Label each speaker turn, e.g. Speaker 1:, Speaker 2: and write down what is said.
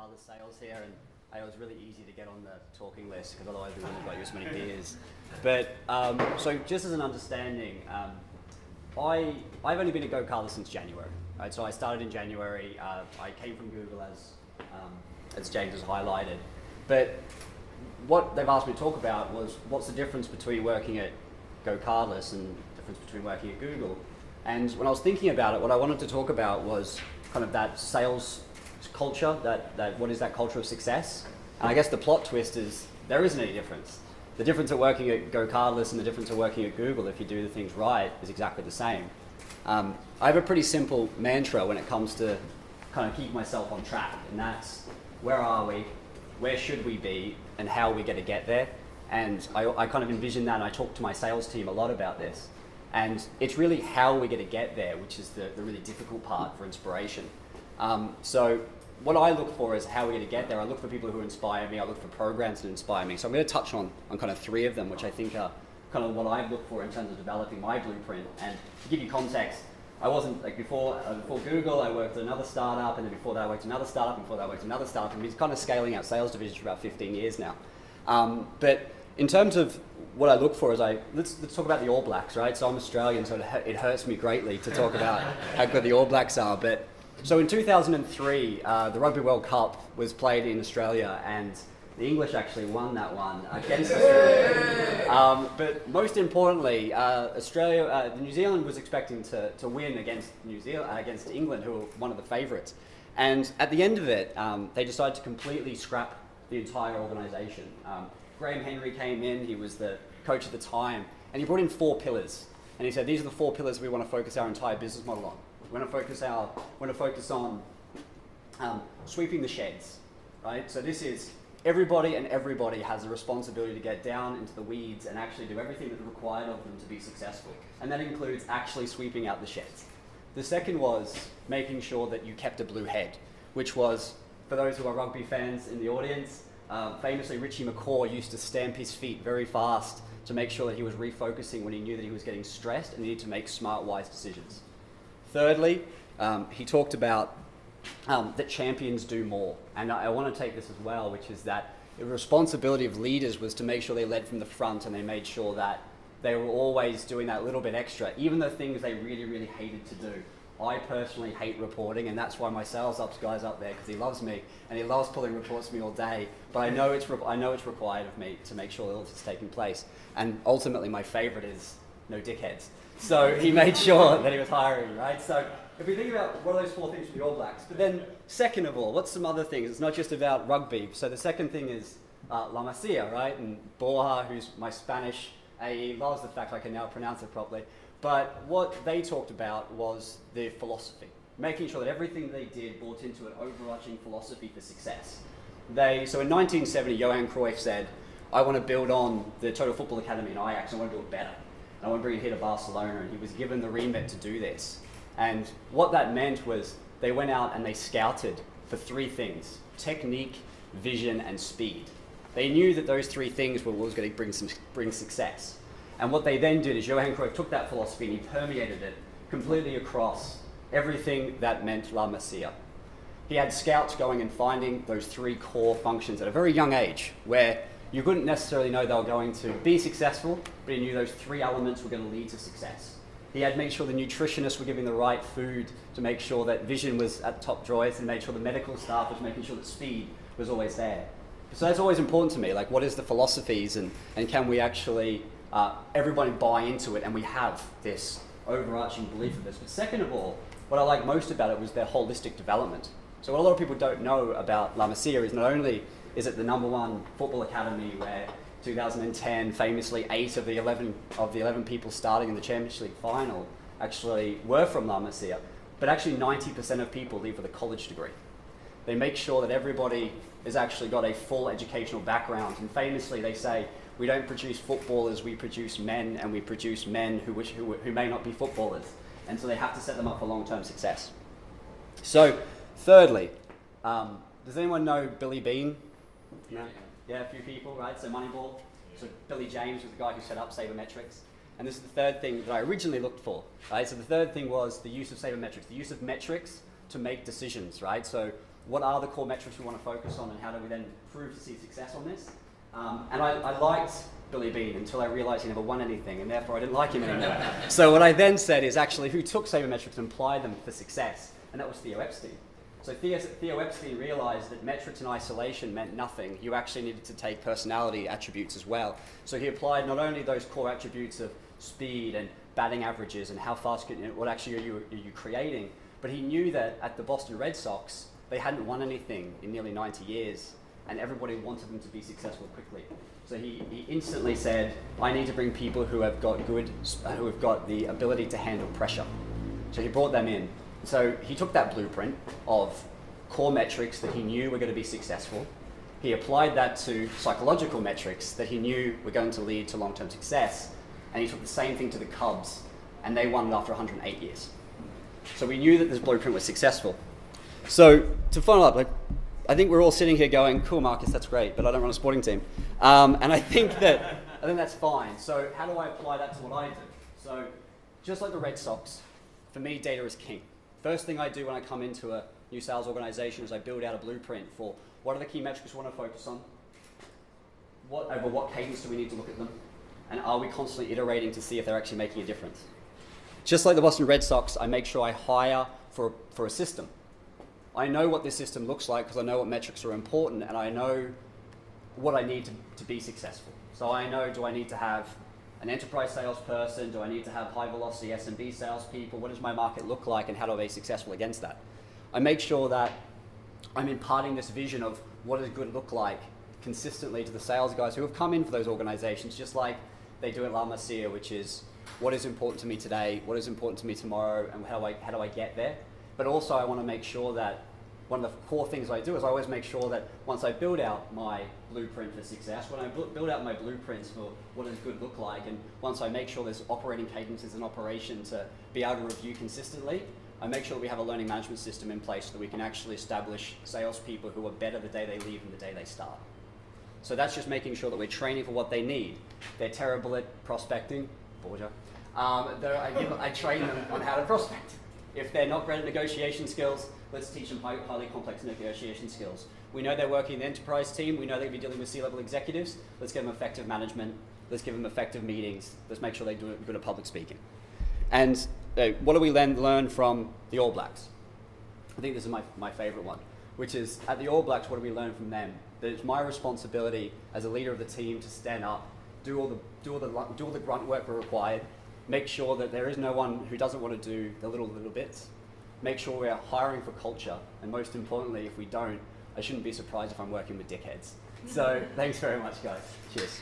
Speaker 1: GoCardless sales here, and it was really easy to get on the talking list because otherwise we wouldn't have got you as many beers. But so just as an understanding, I've only been at GoCardless since January. Right? So I started in January. I came from Google as James has highlighted. But what they've asked me to talk about was what's the difference between working at GoCardless and the difference between working at Google. And when I was thinking about it, what I wanted to talk about was kind of that sales culture, that what is that culture of success? And I guess the plot twist is there isn't any difference. The difference of working at GoCardless and the difference of working at Google, if you do the things right, is exactly the same. I have a pretty simple mantra when it comes to kind of keep myself on track, and that's where are we, where should we be, and how are we going to get there? And I kind of envision that, and I talk to my sales team a lot about this. And it's really how we're going to get there, which is the really difficult part for inspiration. So what I look for is how we're going to get there. I look for people who inspire me. I look for programs that inspire me. So I'm going to touch on kind of three of them, which I think are kind of what I look for in terms of developing my blueprint. And to give you context, I wasn't, like before Google, I worked at another startup, and then before that I worked at another startup, and before that I worked at another startup, and we've kind of scaling out sales divisions for about 15 years now. But in terms of what I look for is let's talk about the All Blacks, right? So I'm Australian, so it hurts me greatly to talk about how good the All Blacks are. But so in 2003, the Rugby World Cup was played in Australia, and the English actually won that one against Australia. But most importantly, New Zealand was expecting to win against against England, who were one of the favourites. And at the end of it, they decided to completely scrap the entire organisation. Graham Henry came in, he was the coach at the time, and he brought in 4 pillars. And he said, these are the 4 pillars we want to focus our entire business model on. We want to focus on sweeping the sheds, right? So this is everybody has a responsibility to get down into the weeds and actually do everything that's required of them to be successful. And that includes actually sweeping out the sheds. The second was making sure that you kept a blue head, which was, for those who are rugby fans in the audience, famously Richie McCaw used to stamp his feet very fast to make sure that he was refocusing when he knew that he was getting stressed and needed to make smart, wise decisions. Thirdly, he talked about that champions do more. And I want to take this as well, which is that the responsibility of leaders was to make sure they led from the front and they made sure that they were always doing that little bit extra, even the things they really, really hated to do. I personally hate reporting, and that's why my sales ops guy's up there, because he loves me and he loves pulling reports to me all day. But I know it's required of me to make sure that all this is taking place. And ultimately, my favorite is no dickheads. So he made sure that he was hiring, right? So if we think about what are those 4 things for the All Blacks, but then second of all, what's some other things? It's not just about rugby. So the second thing is La Masia, right? And Borja, who's my Spanish AE, loves the fact I can now pronounce it properly. But what they talked about was the philosophy, making sure that everything they did brought into an overarching philosophy for success. So in 1970, Johan Cruyff said, I want to build on the Total Football Academy in Ajax, I want to do it better. And I want to bring it here to Barcelona, and he was given the remit to do this. And what that meant was they went out and they scouted for 3 things: technique, vision, and speed. They knew that those 3 things were what was going to bring success. And what they then did is Johan Cruyff took that philosophy and he permeated it completely across everything that meant La Masia. He had scouts going and finding those 3 core functions at a very young age, where you couldn't necessarily know they were going to be successful, but he knew those 3 elements were going to lead to success. He had made sure the nutritionists were giving the right food to make sure that vision was at the top choice, and made sure the medical staff was making sure that speed was always there. So that's always important to me, like what is the philosophies, and can we actually everybody buy into it, and we have this overarching belief of this. But second of all, what I like most about it was their holistic development. So what a lot of people don't know about La Masia is not only is it the #1 football academy where 2010 famously 8 of the 11 people starting in the Champions League final actually were from La Masia, but actually 90% of people leave with a college degree. They make sure that everybody has actually got a full educational background, and famously they say, we don't produce footballers, we produce men, and we produce men who may not be footballers. And so they have to set them up for long-term success. So, thirdly, does anyone know Billy Beane? No? Yeah, a few people, right? So Moneyball. So Billy James was the guy who set up sabermetrics. And this is the third thing that I originally looked for, right? So the third thing was the use of sabermetrics, the use of metrics to make decisions, right? So what are the core metrics we want to focus on, and how do we then prove to see success on this? And I liked Billy Beane until I realized he never won anything, and therefore I didn't like him anymore. So what I then said is actually who took sabermetrics and applied them for success, and that was Theo Epstein. So Theo Epstein realized that metrics in isolation meant nothing. You actually needed to take personality attributes as well. So he applied not only those core attributes of speed and batting averages and how fast, what actually are you creating, but he knew that at the Boston Red Sox, they hadn't won anything in nearly 90 years, and everybody wanted them to be successful quickly. So he instantly said, I need to bring people who have got the ability to handle pressure. So he brought them in. So he took that blueprint of core metrics that he knew were going to be successful. He applied that to psychological metrics that he knew were going to lead to long-term success. And he took the same thing to the Cubs, and they won it after 108 years. So we knew that this blueprint was successful. So to follow up, I think we're all sitting here going, cool, Marcus, that's great, but I don't run a sporting team. And I think that's fine. So how do I apply that to what I do? So just like the Red Sox, for me, data is king. First thing I do when I come into a new sales organization is I build out a blueprint for what are the key metrics we want to focus on, over what cadence do we need to look at them, and are we constantly iterating to see if they're actually making a difference. Just like the Boston Red Sox, I make sure I hire for a system. I know what this system looks like because I know what metrics are important, and I know what I need to be successful. So I know, do I need to have an enterprise salesperson? Do I need to have high velocity SMB salespeople? What does my market look like, and how do I be successful against that? I make sure that I'm imparting this vision of what does good look like consistently to the sales guys who have come in for those organizations, just like they do at La Masia, which is what is important to me today, what is important to me tomorrow, and how do I get there? But also I want to make sure that one of the core things I do is I always make sure that once I build out my blueprint for success, when I build out my blueprints for what does good look like, and once I make sure there's operating cadences in operation to be able to review consistently, I make sure we have a learning management system in place so that we can actually establish salespeople who are better the day they leave than the day they start. So that's just making sure that we're training for what they need. They're terrible at prospecting, Borgia. I train them on how to prospect. If they're not great at negotiation skills, let's teach them highly complex negotiation skills. We know they're working in the enterprise team. We know they're going to be dealing with C-level executives. Let's give them effective management. Let's give them effective meetings. Let's make sure they do good at public speaking. And what do we then learn from the All Blacks? I think this is my favorite one, which is at the All Blacks, what do we learn from them? That it's my responsibility as a leader of the team to stand up, do all the grunt work we're required, make sure that there is no one who doesn't want to do the little bits, make sure we're hiring for culture, and most importantly, if we don't, I shouldn't be surprised if I'm working with dickheads. So thanks very much, guys. Cheers.